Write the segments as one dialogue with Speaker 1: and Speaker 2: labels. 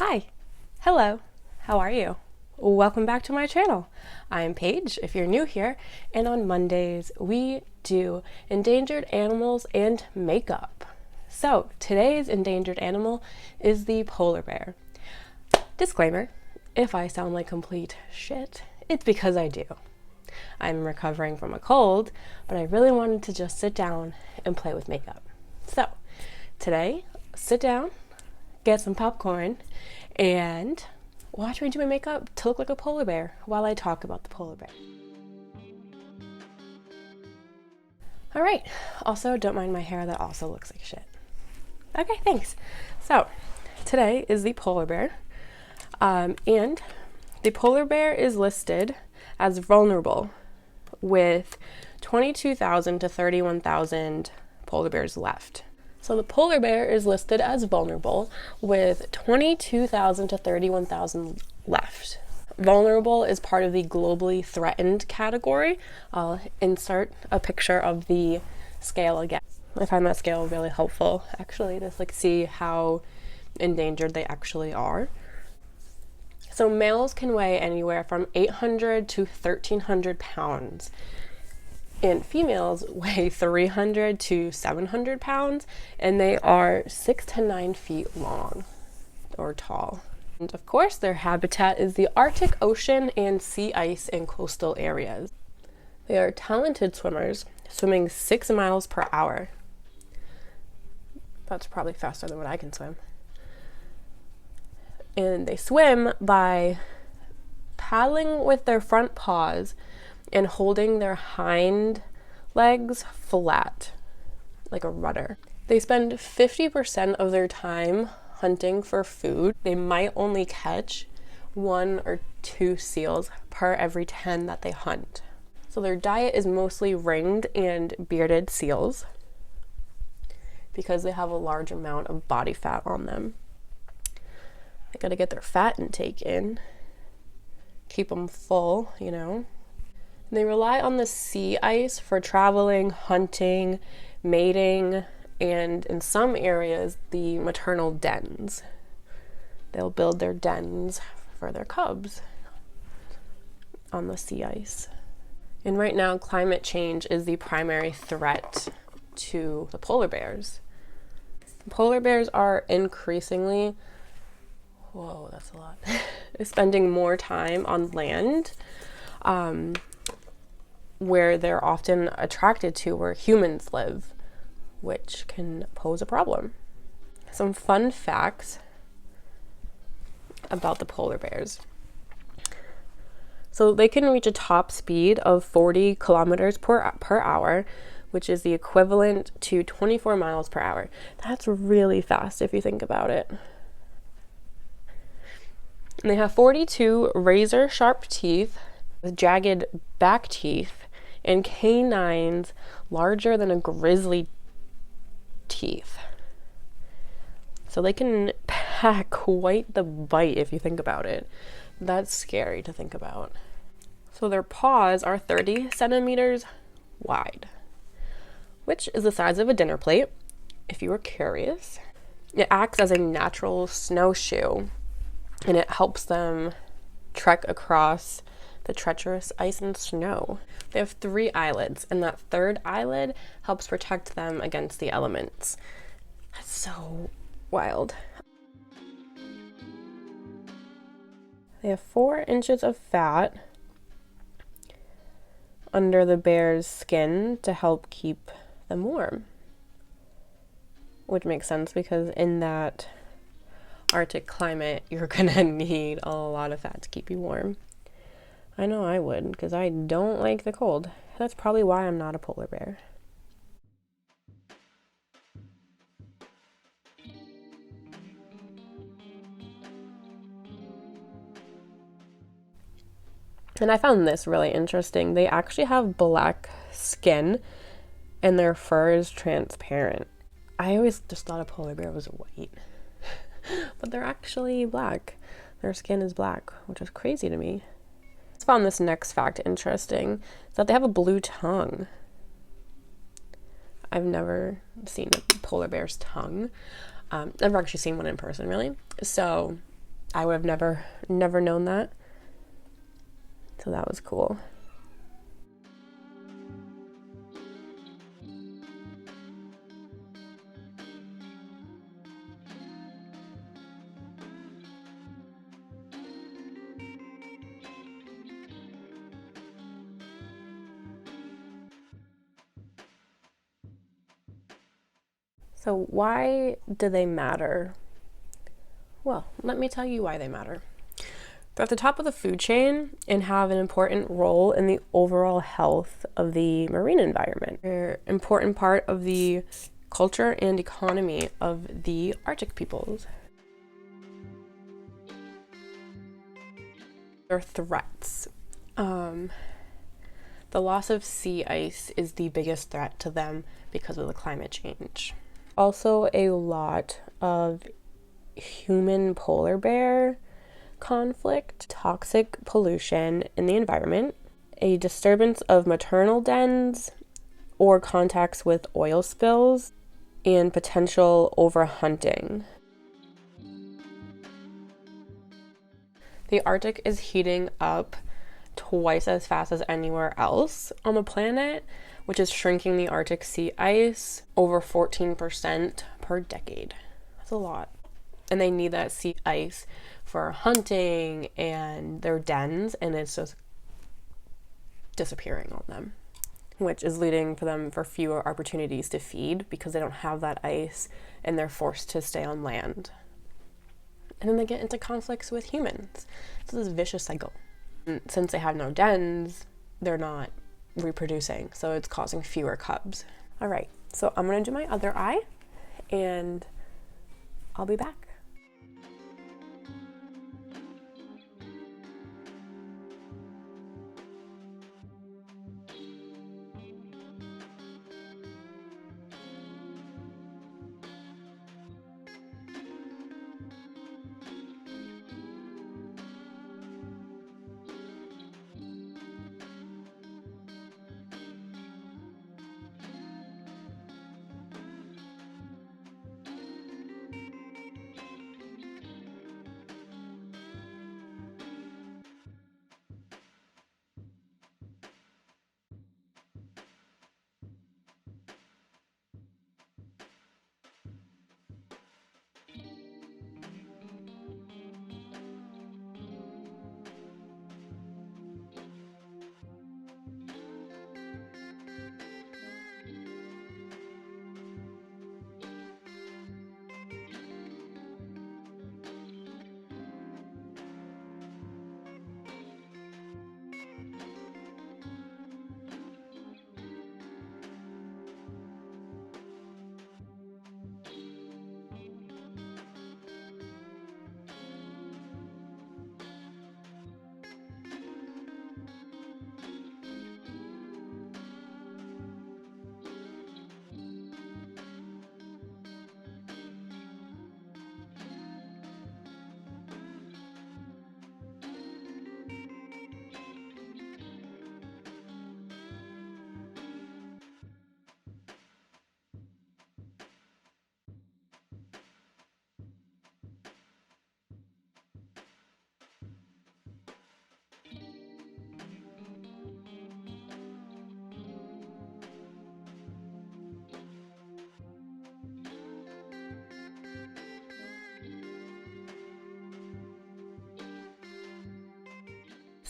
Speaker 1: Hi, hello, how are you? Welcome back to my channel. I'm Paige if you're new here, and on Mondays we do endangered animals and makeup. So today's endangered animal is the polar bear. Disclaimer, if I sound like complete shit, it's because I do. I'm recovering from a cold, but I really wanted to just sit down and play with makeup. So today, sit down, get some popcorn, and watch me do my makeup to look like a polar bear while I talk about the polar bear. All right, also don't mind my hair that also looks like shit. Okay, thanks. So today is the polar bear, and the polar bear is listed as vulnerable with 22,000 to 31,000 polar bears left. So the polar bear is listed as vulnerable with 22,000 to 31,000 left. Vulnerable is part of the globally threatened category. I'll insert a picture of the scale again. I find that scale really helpful, actually, to see how endangered they actually are. So males can weigh anywhere from 800 to 1,300 pounds. And females weigh 300 to 700 pounds, and they are 6 to 9 feet long or tall. And of course, their habitat is the Arctic Ocean and sea ice in coastal areas. They are talented swimmers, swimming 6 miles per hour. That's probably faster than what I can swim. And they swim by paddling with their front paws and holding their hind legs flat, like a rudder. They spend 50% of their time hunting for food. They might only catch 1 or 2 seals per every 10 that they hunt. So their diet is mostly ringed and bearded seals because they have a large amount of body fat on them. They gotta get their fat intake in, keep them full, you know. And they rely on the sea ice for traveling, hunting, mating, and in some areas, the maternal dens. They'll build their dens for their cubs on the sea ice. And right now, climate change is the primary threat to the polar bears. Polar bears are increasingly, whoa, that's a lot, spending more time on land, where they're often attracted to where humans live, which can pose a problem. Some fun facts about the polar bears. So they can reach a top speed of 40 kilometers per hour, which is the equivalent to 24 miles per hour. That's really fast if you think about it. And they have 42 razor sharp teeth with jagged back teeth and canines larger than a grizzly teeth. So they can pack quite the bite if you think about it. That's scary to think about. So their paws are 30 centimeters wide, which is the size of a dinner plate, if you were curious. It acts as a natural snowshoe, and it helps them trek across the treacherous ice and snow. They have 3 eyelids, and that 3rd eyelid helps protect them against the elements. That's so wild. They have 4 inches of fat under the bear's skin to help keep them warm, which makes sense because in that Arctic climate, you're gonna need a lot of fat to keep you warm. I know I would, because I don't like the cold. That's probably why I'm not a polar bear. And I found this really interesting. They actually have black skin and their fur is transparent. I always just thought a polar bear was white, but they're actually black. Their skin is black, which is crazy to me. I found this next fact interesting, is that they have a blue tongue. I've never seen a polar bear's tongue. I've actually seen one in person, really. So I would have never known that. So that was cool. So why do they matter? Well, let me tell you why they matter. They're at the top of the food chain and have an important role in the overall health of the marine environment. They're an important part of the culture and economy of the Arctic peoples. They're threats. The loss of sea ice is the biggest threat to them because of the climate change. Also, a lot of human polar bear conflict, toxic pollution in the environment, a disturbance of maternal dens or contacts with oil spills, and potential overhunting. The Arctic is heating up twice as fast as anywhere else on the planet, which is shrinking the Arctic sea ice over 14% per decade. That's a lot. And they need that sea ice for hunting and their dens, and it's just disappearing on them, which is leading for them for fewer opportunities to feed because they don't have that ice and they're forced to stay on land. And then they get into conflicts with humans. So this vicious cycle. And since they have no dens, they're not reproducing, so it's causing fewer cubs. All right, so I'm gonna do my other eye and I'll be back.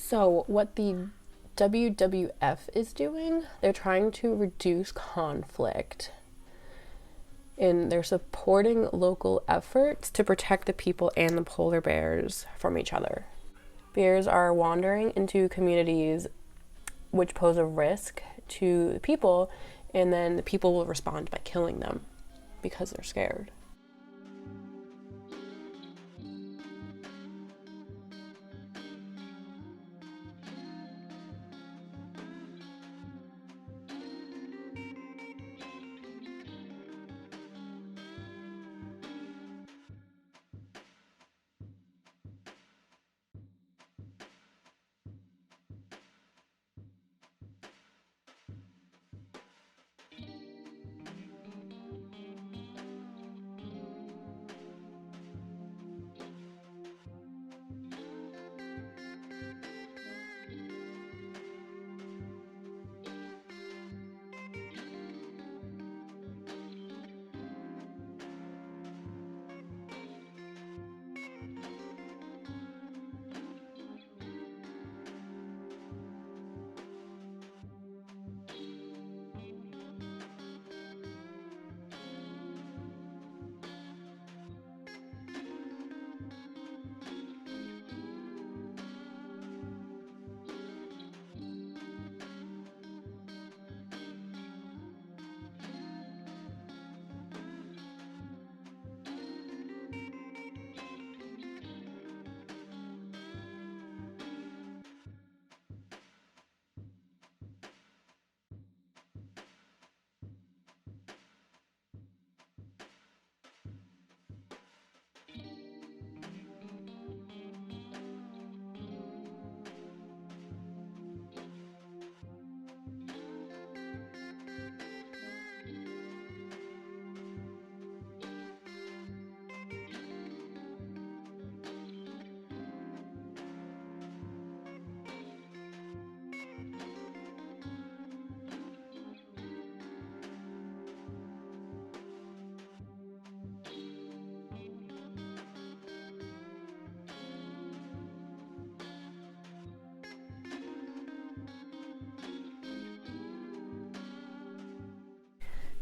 Speaker 1: So what the WWF is doing, they're trying to reduce conflict and they're supporting local efforts to protect the people and the polar bears from each other. Bears are wandering into communities which pose a risk to the people, and then the people will respond by killing them because they're scared.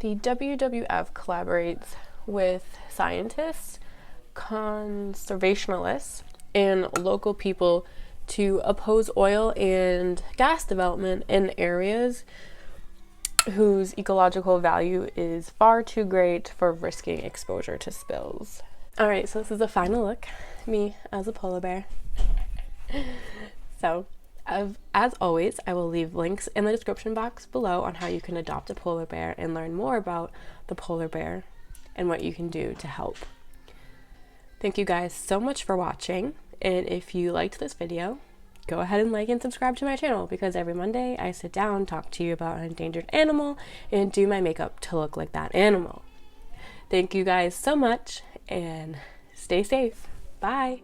Speaker 1: The WWF collaborates with scientists, conservationists, and local people to oppose oil and gas development in areas whose ecological value is far too great for risking exposure to spills. Alright, so this is the final look. Me as a polar bear. So, as always, I will leave links in the description box below on how you can adopt a polar bear and learn more about the polar bear and what you can do to help. Thank you guys so much for watching, and if you liked this video, go ahead and like and subscribe to my channel, because every Monday I sit down, talk to you about an endangered animal, and do my makeup to look like that animal. Thank you guys so much, and stay safe. Bye!